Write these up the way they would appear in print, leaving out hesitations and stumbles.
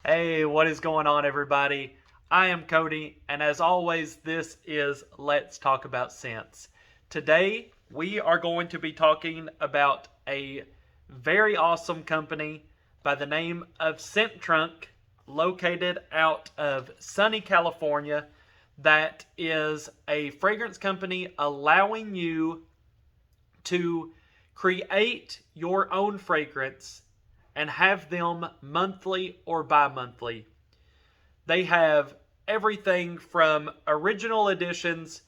Hey, what is going on, everybody? I am Cody, and as always, this is Let's Talk About Scents. Today, we are going to be talking about a very awesome company by the name of Scent Trunk, located out of sunny California, that is a fragrance company allowing you to create your own fragrance and have them monthly or bi-monthly. They have everything from original editions,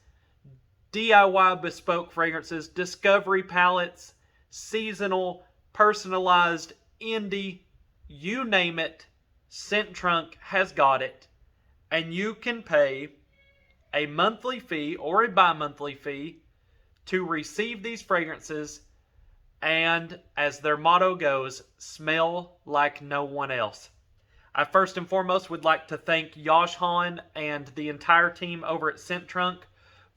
DIY bespoke fragrances, discovery palettes, seasonal, personalized, indie, you name it, Scent Trunk has got it. And you can pay a monthly fee or a bi-monthly fee to receive these fragrances and, as their motto goes, smell like no one else. I first and foremost would like to thank Yash Han and the entire team over at Scent Trunk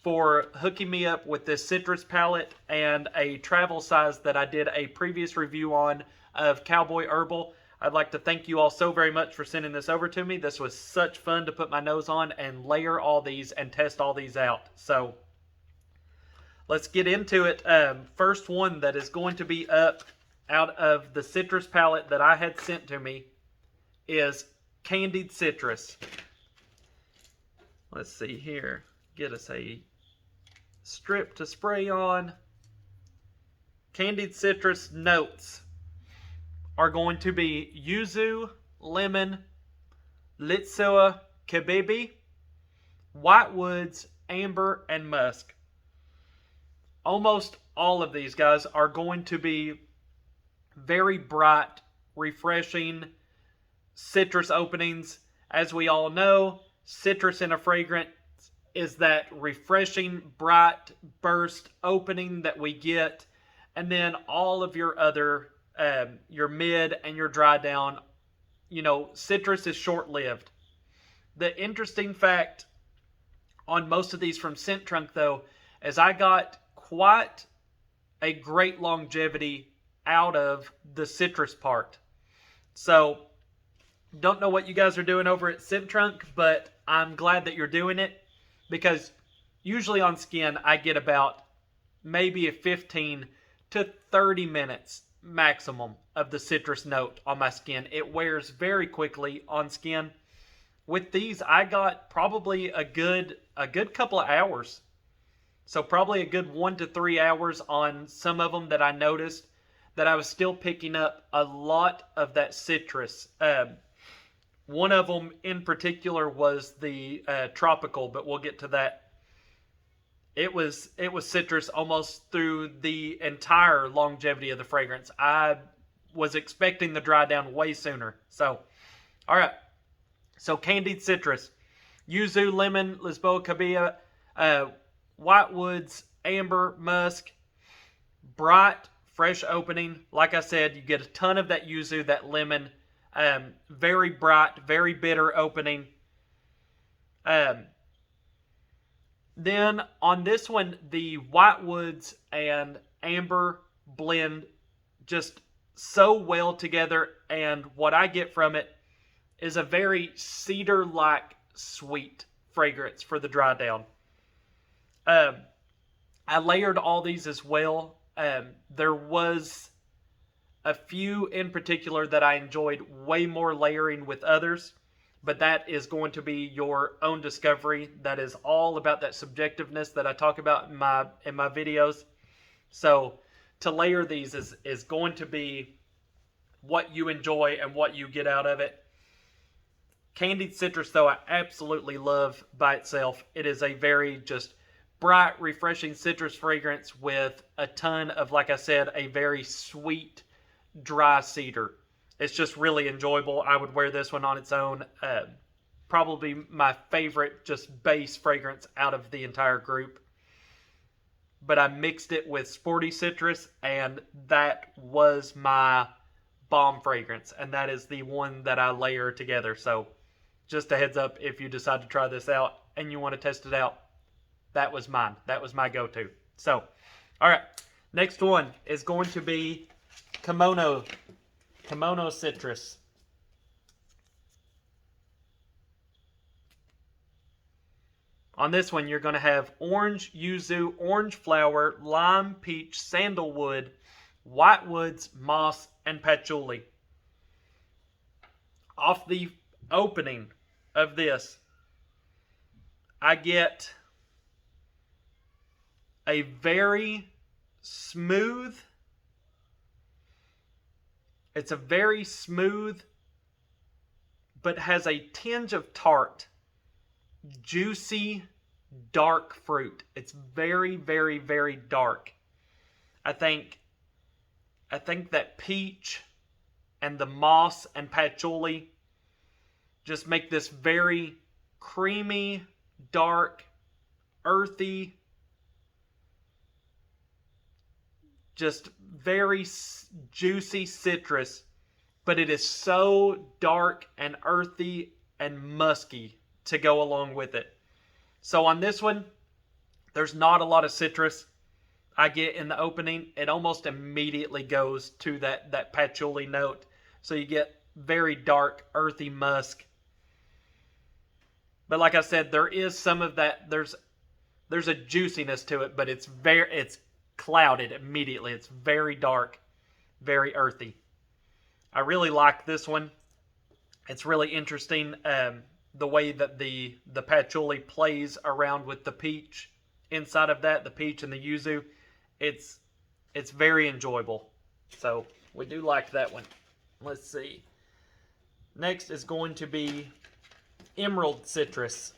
for hooking me up with this citrus palette and a travel size that I did a previous review on of Cowboy Herbal. I'd like to thank you all so very much for sending this over to me. This was such fun to put my nose on and layer all these and test all these out. So let's get into it. First one that is going to be up out of the citrus palette that I had sent to me is Candied Citrus. Let's see here. Get us a strip to spray on. Candied Citrus notes are going to be yuzu, lemon, litsua, kabibi, whitewoods, amber, and musk. Almost all of these guys are going to be very bright, refreshing citrus openings. As we all know, citrus in a fragrance is that refreshing, bright burst opening that we get. And then all of your other, your mid and your dry down, citrus is short-lived. The interesting fact on most of these from Scent Trunk, though, is I got quite a great longevity out of the citrus part. So, don't know what you guys are doing over at Scent Trunk, but I'm glad that you're doing it, because usually on skin I get about maybe a 15 to 30 minutes maximum of the citrus note on my skin. It wears very quickly on skin. With these, I got probably a good couple of hours. So probably a good 1 to 3 hours on some of them that I noticed that I was still picking up a lot of that citrus. One of them in particular was the tropical, but we'll get to that. It was citrus almost through the entire longevity of the fragrance. I was expecting the dry down way sooner. So, all right. So Candied Citrus, yuzu, lemon, Lisboa cabilla, whitewoods, amber, musk, bright, fresh opening. Like I said, you get a ton of that yuzu, that lemon, very bright, very bitter opening. Then on this one, the whitewoods and amber blend just so well together, and what I get from it is a very cedar-like sweet fragrance for the dry down. I layered all these as well. There was a few in particular that I enjoyed way more layering with others, but that is going to be your own discovery. That is all about that subjectiveness that I talk about in my videos. So to layer these is going to be what you enjoy and what you get out of it. Candied Citrus, though, I absolutely love by itself. It is a very just bright, refreshing citrus fragrance with a ton of, like I said, a very sweet, dry cedar. It's just really enjoyable. I would wear this one on its own. Probably my favorite just base fragrance out of the entire group. But I mixed it with Sporty Citrus, and that was my bomb fragrance. And that is the one that I layer together. So just a heads up, if you decide to try this out and you want to test it out, that was mine. That was my go-to. So, all right. Next one is going to be Kimono Citrus. On this one, you're going to have orange yuzu, orange flower, lime, peach, sandalwood, whitewoods, moss, and patchouli. Off the opening of this, I get a very smooth, it's a very smooth, but has a tinge of tart, juicy, dark fruit. It's very, very, very dark. I think that peach and the moss and patchouli just make this very creamy, dark, earthy, just very juicy citrus, but it is so dark and earthy and musky to go along with it. So on this one, there's not a lot of citrus I get in the opening. It almost immediately goes to that patchouli note. So you get very dark, earthy musk. But like I said, there is some of that. There's a juiciness to it, but it's clouded immediately. It's very dark, very earthy. I really like this one. It's really interesting the way that the patchouli plays around with the peach inside of that, the peach and the yuzu. It's very enjoyable. So we do like that one. Let's see. Next is going to be Emerald Citrus.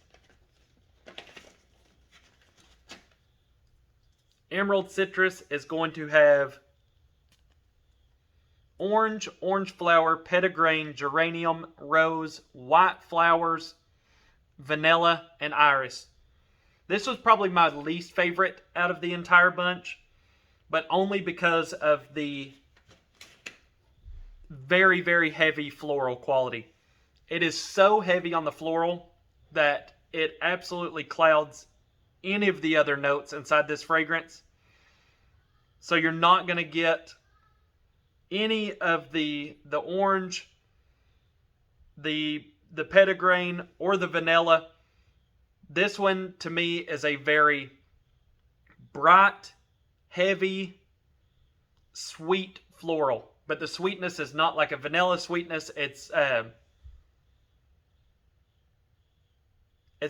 Emerald Citrus is going to have orange, orange flower, petitgrain, geranium, rose, white flowers, vanilla, and iris. This was probably my least favorite out of the entire bunch, but only because of the very, very heavy floral quality. It is so heavy on the floral that it absolutely clouds any of the other notes inside this fragrance. So you're not going to get any of the orange, the petitgrain, or the vanilla. This one, to me, is a very bright, heavy, sweet floral. But the sweetness is not like a vanilla sweetness. It's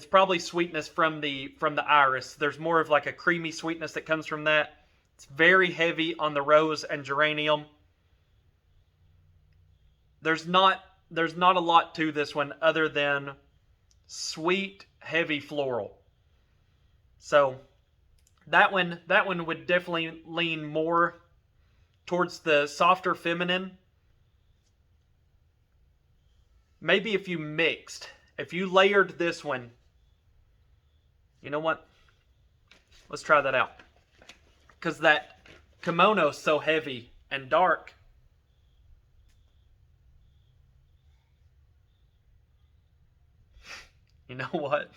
probably sweetness from the iris. There's more of like a creamy sweetness that comes from that. It's very heavy on the rose and geranium. There's not a lot to this one other than sweet, heavy floral. So that one would definitely lean more towards the softer feminine. Maybe if you layered this one, you know what? Let's try that out. Because that kimono is so heavy and dark. You know what?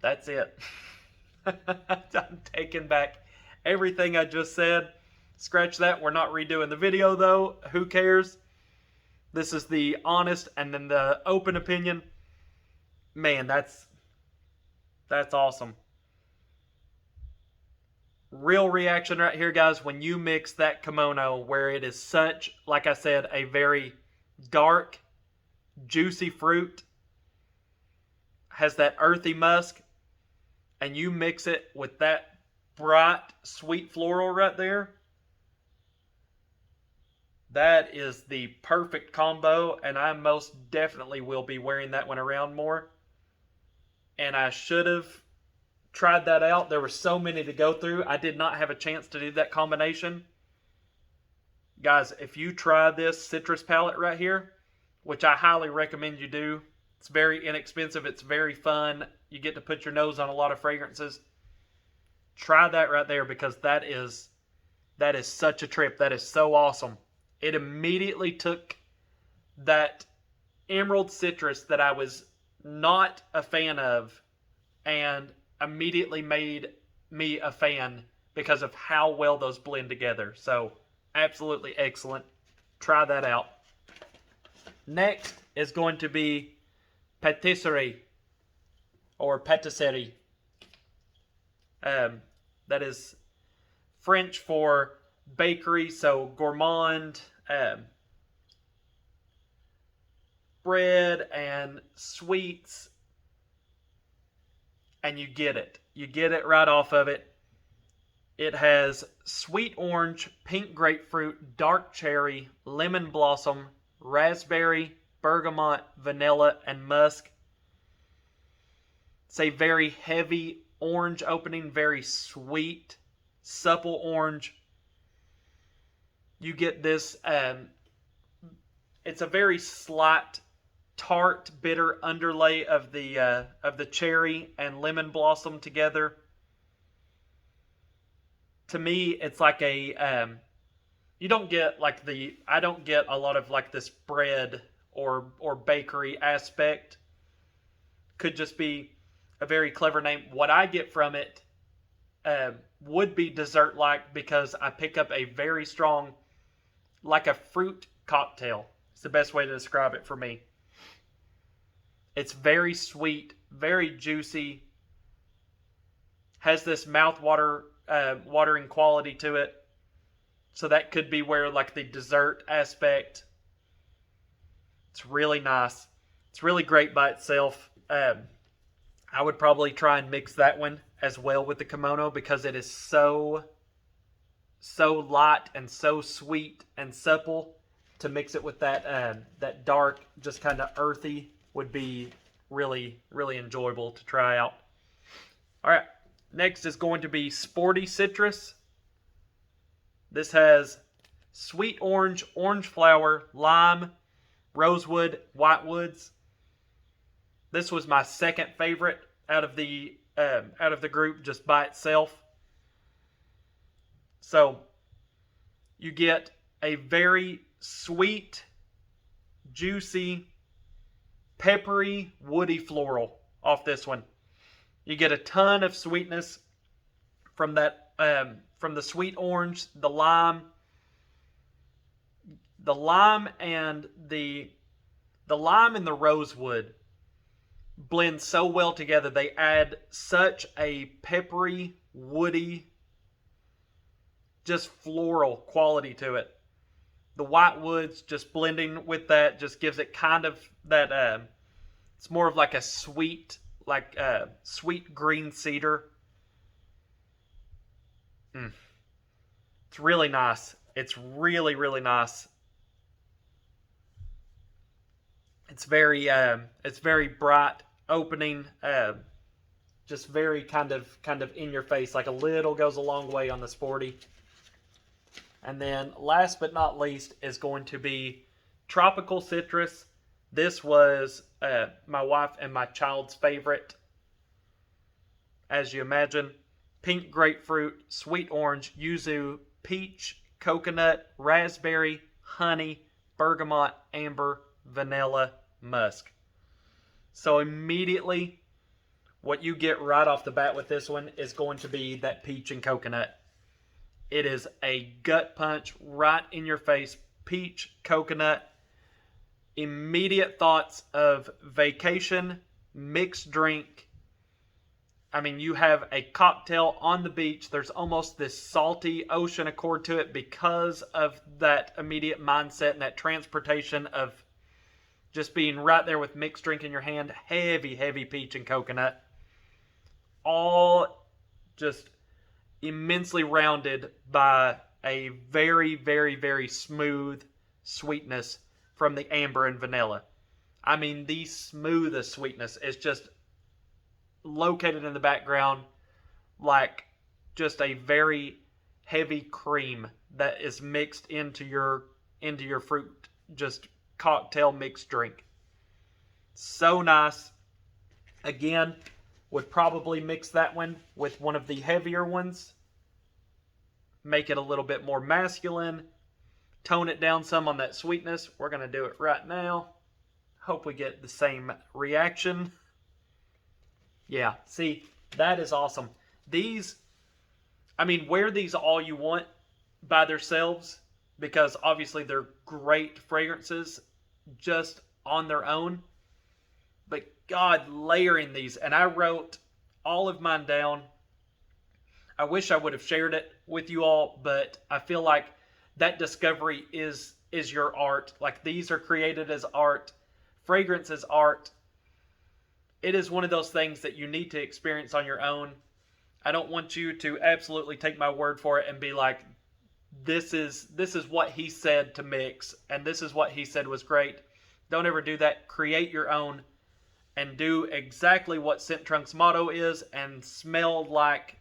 That's it. I'm taking back everything I just said. Scratch that. We're not redoing the video though. Who cares? This is the honest and then the open opinion. Man, that's awesome. Real reaction right here, guys, when you mix that kimono where it is such, like I said, a very dark, juicy fruit, has that earthy musk, and you mix it with that bright, sweet floral right there, that is the perfect combo, and I most definitely will be wearing that one around more. And I should have tried that out. There were so many to go through. I did not have a chance to do that combination. Guys, if you try this citrus palette right here, which I highly recommend you do, it's very inexpensive. It's very fun. You get to put your nose on a lot of fragrances. Try that right there, because that is such a trip. That is so awesome. It immediately took that Emerald Citrus that I was not a fan of and immediately made me a fan because of how well those blend together. So, absolutely excellent. Try that out. Next is going to be PATISSERIE. or patisserie. That is French for bakery, so gourmand, bread and sweets, and you get it. You get it right off of it. It has sweet orange, pink grapefruit, dark cherry, lemon blossom, raspberry, bergamot, vanilla, and musk. It's a very heavy orange opening, very sweet, supple orange. You get this, it's a very slight, tart, bitter underlay of the cherry and lemon blossom together. To me, it's like a, you don't get like I don't get a lot of like this bread or bakery aspect. Could just be a very clever name. What I get from it would be dessert-like, because I pick up a very strong, like a fruit cocktail. It's the best way to describe it for me. It's very sweet, very juicy, has this watering quality to it. So that could be where like the dessert aspect. It's really nice. It's really great by itself. I would probably try and mix that one as well with the Kimono, because it is so light and so sweet and supple. To mix it with that dark, just kind of earthy, would be really, really enjoyable to try out. All right, next is going to be Sporty Citrus. This has sweet orange, orange flower, lime, rosewood, whitewoods. This was my second favorite out of the group, just by itself. So you get a very sweet, juicy, peppery, woody floral off this one. You get a ton of sweetness from that, from the sweet orange, the lime and the rosewood blend so well together. They add such a peppery, woody, just floral quality to it. The whitewoods just blending with that just gives it kind of that, it's more of like a sweet, sweet green cedar. It's really nice. It's really, really nice. It's very bright opening, just very kind of in your face, like a little goes a long way on the Sporty. And then last but not least is going to be Tropical Citrus. This was my wife and my child's favorite, as you imagine. Pink grapefruit, sweet orange, yuzu, peach, coconut, raspberry, honey, bergamot, amber, vanilla, musk. So immediately, what you get right off the bat with this one is going to be that peach and coconut. It is a gut punch right in your face. Peach, coconut. Immediate thoughts of vacation, mixed drink. I mean, you have a cocktail on the beach. There's almost this salty ocean accord to it because of that immediate mindset and that transportation of just being right there with mixed drink in your hand. Heavy, heavy peach and coconut. All just immensely rounded by a very, very, very smooth sweetness from the amber and vanilla. I mean, the smoothest sweetness is just located in the background, like just a very heavy cream that is mixed into your fruit, just cocktail mixed drink. So nice. Again, would probably mix that one with one of the heavier ones. Make it a little bit more masculine. Tone it down some on that sweetness. We're going to do it right now. Hope we get the same reaction. Yeah, see, that is awesome. These, I mean, wear these all you want by themselves, because obviously they're great fragrances just on their own. But God, layering these. And I wrote all of mine down. I wish I would have shared it with you all, but I feel like that discovery is your art. Like, these are created as art. Fragrance is art. It is one of those things that you need to experience on your own. I don't want you to absolutely take my word for it and be like, this is what he said to mix, and this is what he said was great. Don't ever do that. Create your own and do exactly what Scent Trunk's motto is and smell like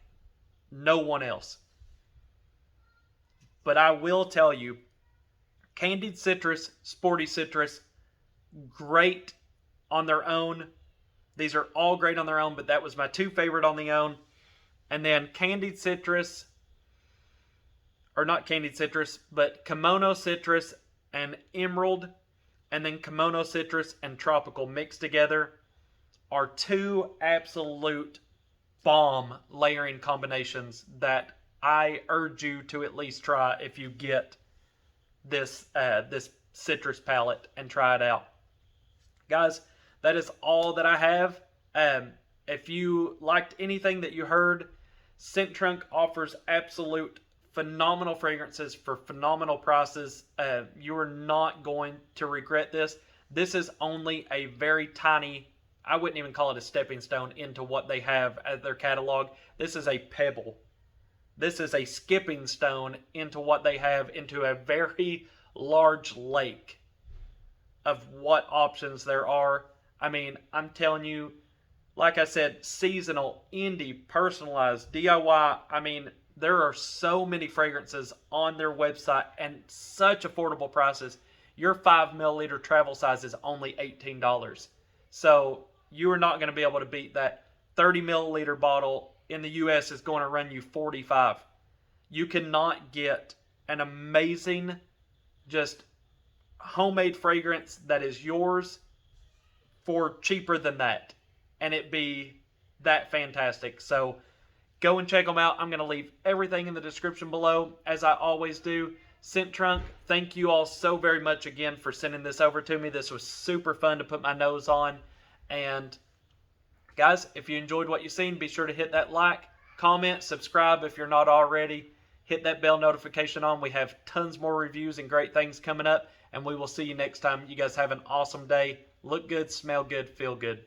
no one else. But I will tell you, Candied Citrus, Sporty Citrus, great on their own. These are all great on their own, but that was my two favorite on their own. And then Candied Citrus, or not Candied Citrus, but Kimono Citrus and Emerald, and then Kimono Citrus and Tropical mixed together are two absolute bomb layering combinations that I urge you to at least try if you get this citrus palette and try it out. Guys, that is all that I have. If you liked anything that you heard, Scent Trunk offers absolute phenomenal fragrances for phenomenal prices. You are not going to regret this. This is only a very tiny, I wouldn't even call it a stepping stone into what they have as their catalog. This is a pebble. This is a skipping stone into what they have, into a very large lake of what options there are. I mean, I'm telling you, like I said, seasonal, indie, personalized, DIY. I mean, there are so many fragrances on their website and such affordable prices. Your 5 milliliter travel size is only $18. So you are not going to be able to beat that. 30 milliliter bottle in the US is going to run you $45. You cannot get an amazing, just homemade fragrance that is yours for cheaper than that, and it be that fantastic. So go and check them out. I'm going to leave everything in the description below, as I always do. Scent Trunk, thank you all so very much again for sending this over to me. This was super fun to put my nose on. And guys, if you enjoyed what you've seen, be sure to hit that like, comment, subscribe if you're not already. Hit that bell notification on. We have tons more reviews and great things coming up, and we will see you next time. You guys have an awesome day. Look good, smell good, feel good.